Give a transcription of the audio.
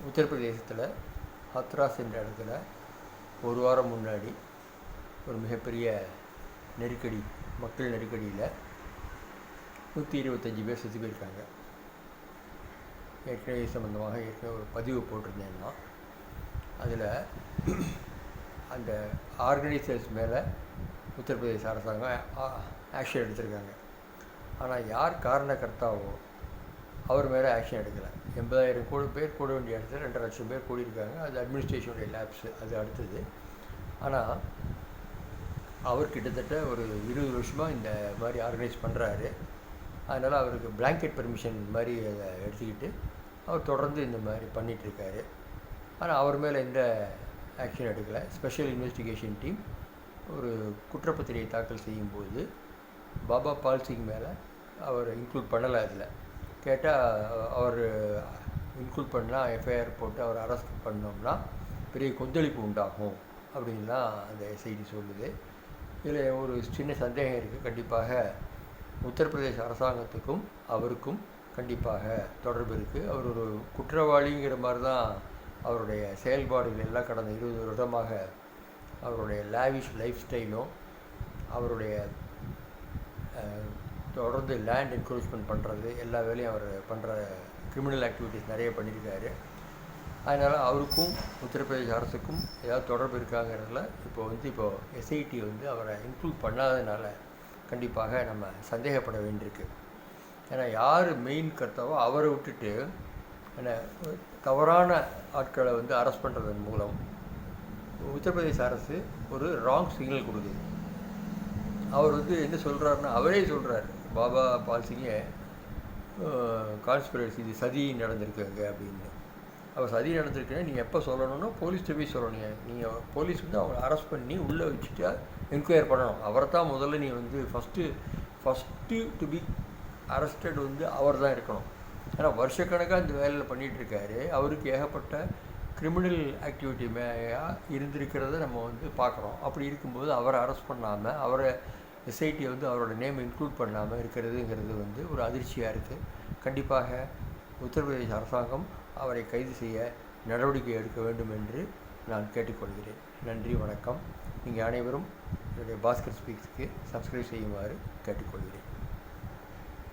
உத்தரப்பிரதேசத்தில் ஹத்ராஸ் என்ற இடத்துல ஒரு வாரம் முன்னாடி ஒரு மிகப்பெரிய நெருக்கடி, மக்கள் நெருக்கடியில் 125 பேர் செத்து போயிருக்காங்க. ஏற்கனவே சம்பந்தமாக ஒரு பதிவு போட்டிருந்தேன்னா அதில் அந்த ஆர்கனைசர்ஸ் மேலே உத்தரப்பிரதேச அரசாங்கம் ஆக்ஷன் எடுத்திருக்காங்க. ஆனால் யார் காரணக்கர்த்தாவோ அவர் மேலே ஆக்ஷன் எடுக்கலை. 80,000 பேர் கூட வேண்டிய இடத்துல 2.5 லட்சம் பேர் கூடியிருக்காங்க. அது அட்மினிஸ்ட்ரேஷனுடைய லேப்ஸு, அது அடுத்தது. ஆனால் அவர் கிட்டத்தட்ட ஒரு 20 வருஷமாக இந்த மாதிரி ஆர்கனைஸ் பண்ணுறாரு. அதனால் அவருக்கு பிளாங்கெட் பர்மிஷன் மாதிரி அதை எடுத்துக்கிட்டு அவர் தொடர்ந்து இந்த மாதிரி பண்ணிகிட்ருக்காரு. ஆனால் அவர் மேலே எந்த ஆக்ஷன் எடுக்கலை. ஸ்பெஷல் இன்வெஸ்டிகேஷன் டீம் ஒரு குற்றப்பத்திரிகை தாக்கல் செய்யும்போது பாபா பால்சிங் மேலே அவர் இன்க்ளூட் பண்ணலை. அதில் கேட்டால் அவர் இன்க்ளூட் பண்ணால் எஃப்ஐஆர் போட்டு அவர் அரெஸ்ட் பண்ணோம்னா பெரிய கொந்தளிப்பு உண்டாகும் அப்படின்லாம் அந்த செய்தி சொல்லுது. இதில் ஒரு சின்ன சந்தேகம் இருக்குது. கண்டிப்பாக உத்தரப்பிரதேச அரசாங்கத்துக்கும் அவருக்கும் கண்டிப்பாக தொடர்பு இருக்குது. அவர் ஒரு குற்றவாளிங்கிற மாதிரி தான் அவருடைய செயல்பாடுகள் எல்லாம் கடந்த 20 வருடமாக அவருடைய லாவிஷ் லைஃப் ஸ்டைலும் அவருடைய தொடர்ந்து லேண்ட் என்க்ரோச்மெண்ட் பண்ணுறது எல்லா வேலையும் அவர் பண்ணுற கிரிமினல் ஆக்டிவிட்டீஸ் நிறைய பண்ணியிருக்காரு. அதனால் அவருக்கும் உத்தரப்பிரதேச அரசுக்கும் ஏதாவது தொடர்பு இருக்காங்கிறதுல இப்போது எஸ்ஐடி அவரை இன்க்ளூட் பண்ணாததுனால கண்டிப்பாக நம்ம சந்தேகப்பட வேண்டியிருக்கு. ஏன்னா யார் மெயின் கர்த்தாவோ அவரை விட்டுட்டு ஏன்னா தவறான ஆட்களை அரெஸ்ட் பண்ணுறதன் மூலம் உத்தரப்பிரதேச அரசு ஒரு ராங் சிக்னல் கொடுக்குது. அவர் என்ன சொல்கிறாருன்னா, அவரே சொல்கிறார், பாபா பால்சிங்கே கான்ஸ்பிரசி, இது சதி நடந்திருக்குங்க அப்படின்னு. அவர் சதி நடந்திருக்குன்னா நீங்கள் எப்போ சொல்லணும்னா போலீஸ்கிட்ட போய் சொல்லணும். நீங்கள் போலீஸ் அவங்களை அரெஸ்ட் பண்ணி உள்ளே வச்சுட்டு என்கொயர் பண்ணணும். அவரை தான் முதல்ல நீ ஃபஸ்ட்டு டு பி அரெஸ்டட் அவர் தான் இருக்கணும். ஏன்னா வருஷக்கணக்காக இந்த வேலையில் பண்ணிகிட்ருக்காரு. அவருக்கு ஏகப்பட்ட கிரிமினல் ஆக்டிவிட்டி இருந்திருக்கிறத நம்ம பார்க்குறோம். அப்படி இருக்கும்போது அவரை அரெஸ்ட் பண்ணாமல், அவரை எஸ்ஐடி அவரோட நேம் இன்க்ளூட் பண்ணாமல் இருக்கிறதுங்கிறது ஒரு அதிர்ச்சியாக இருக்குது. கண்டிப்பாக உத்தரப்பிரதேச அரசாங்கம் அவரை கைது செய்ய நடவடிக்கை எடுக்க வேண்டும் என்று நான் கேட்டுக்கொள்கிறேன். நன்றி, வணக்கம். நீங்கள் அனைவரும் என்னுடைய பாஸ்கர் ஸ்பீக்ஸ்க்கு சப்ஸ்கிரைப் செய்யுமாறு கேட்டுக்கொள்கிறேன்.